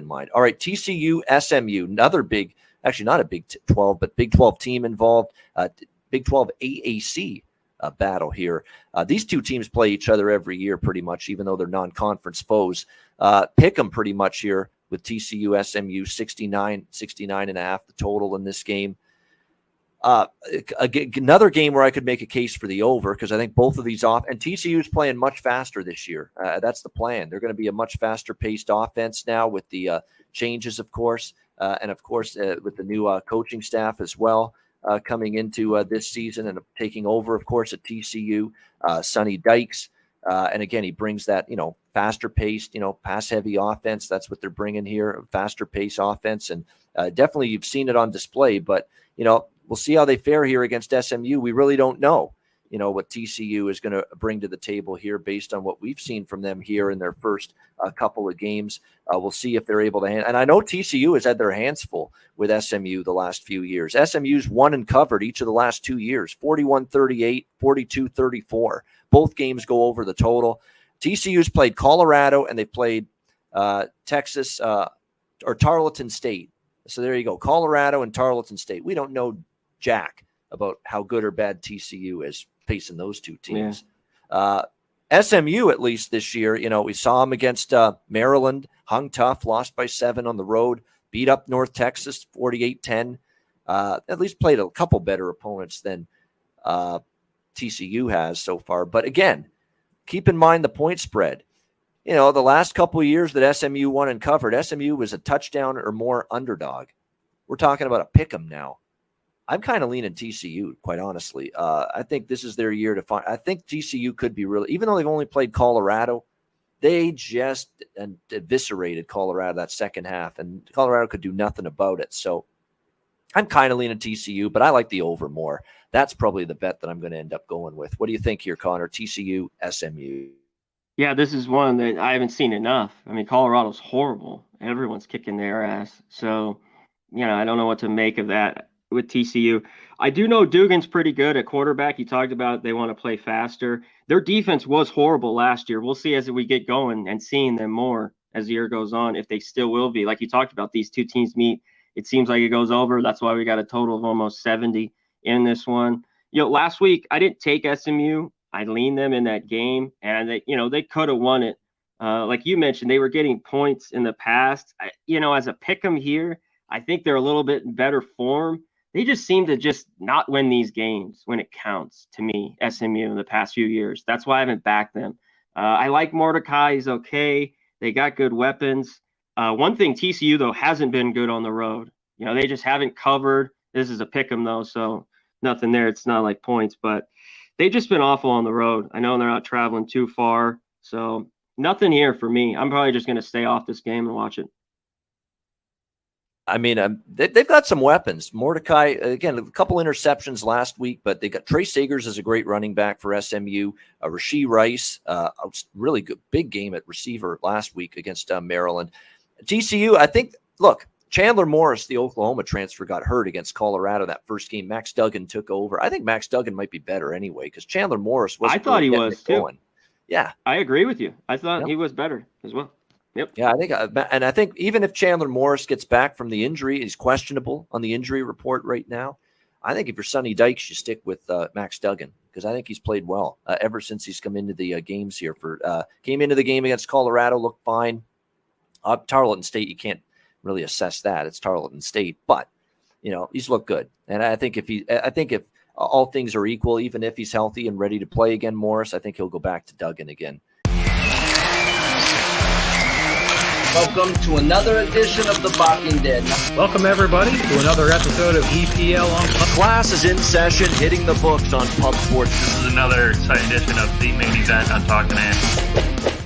in mind. All right, TCU, SMU, another big, actually not a Big 12, but Big 12 team involved. Big 12 AAC battle here. These two teams play each other every year pretty much, even though they're non-conference foes. Pick them pretty much here with TCU, SMU, 69.5 the total in this game. Another game where I could make a case for the over, because I think both of these off, and TCU is playing much faster this year. That's the plan. They're going to be a much faster paced offense now with the changes, of course, and of course with the new coaching staff as well coming into this season and taking over, of course, at TCU, Sonny Dykes. And again, he brings that, faster paced, pass heavy offense. That's what they're bringing here, faster pace offense. And definitely you've seen it on display, but, we'll see how they fare here against SMU. We really don't know, what TCU is going to bring to the table here based on what we've seen from them here in their first couple of games. We'll see if they're able to and I know TCU has had their hands full with SMU the last few years. SMU's won and covered each of the last 2 years, 41-38, 42-34. Both games go over the total. TCU's played Colorado and they've played Texas or Tarleton State. So there you go, Colorado and Tarleton State. We don't know jack about how good or bad TCU is facing those two teams. Yeah. SMU, at least this year, we saw them against Maryland, hung tough, lost by 7 on the road, beat up North Texas 48-10. At least played a couple better opponents than TCU has so far. But again, keep in mind the point spread. The last couple of years that SMU won and covered, SMU was a touchdown or more underdog. We're talking about a pick 'em now. I'm kind of leaning TCU, quite honestly. I think this is their year to find. I think TCU could be really, even though they've only played Colorado, they just eviscerated Colorado that second half, and Colorado could do nothing about it. So I'm kind of leaning TCU, but I like the over more. That's probably the bet that I'm going to end up going with. What do you think here, Conor? TCU, SMU? Yeah, this is one that I haven't seen enough. I mean, Colorado's horrible. Everyone's kicking their ass. So, I don't know what to make of that with TCU. I do know Dugan's pretty good at quarterback. He talked about they want to play faster. Their defense was horrible last year. We'll see as we get going and seeing them more as the year goes on, if they still will be. Like you talked about, these two teams meet. It seems like it goes over. That's why we got a total of almost 70 in this one. Last week I didn't take SMU. I leaned them in that game, and they could have won it. Like you mentioned, they were getting points in the past. As a pick 'em here, I think they're a little bit in better form. They just seem to just not win these games when it counts, to me, SMU, in the past few years. That's why I haven't backed them. I like Mordecai. He's okay. They got good weapons. One thing, TCU, though, hasn't been good on the road. They just haven't covered. This is a pick 'em, though, so nothing there. It's not like points, but they've just been awful on the road. I know they're not traveling too far, so nothing here for me. I'm probably just going to stay off this game and watch it. I mean, they've got some weapons. Mordecai, again, a couple interceptions last week, but they got Trey Sagers as a great running back for SMU. Rasheed Rice, a really good big game at receiver last week against Maryland. TCU, I think, look, Chandler Morris, the Oklahoma transfer, got hurt against Colorado that first game. Max Duggan took over. I think Max Duggan might be better anyway, because Chandler Morris was. I thought he was too. Going. Yeah, I agree with you. I thought he was better as well. Yep. Yeah, I think even if Chandler Morris gets back from the injury, he's questionable on the injury report right now. I think if you're Sonny Dykes, you stick with Max Duggan, because I think he's played well ever since he's come into the games here. Came into the game against Colorado, looked fine. Tarleton State, you can't really assess that. It's Tarleton State, but he's looked good. And I think if all things are equal, even if he's healthy and ready to play again, Morris, I think he'll go back to Duggan again. Welcome to another edition of The Barking Dead. Welcome, everybody, to another episode of EPL on Class is in session, hitting the books on Pub Sports. This is another exciting edition of the main event on Talking Ant.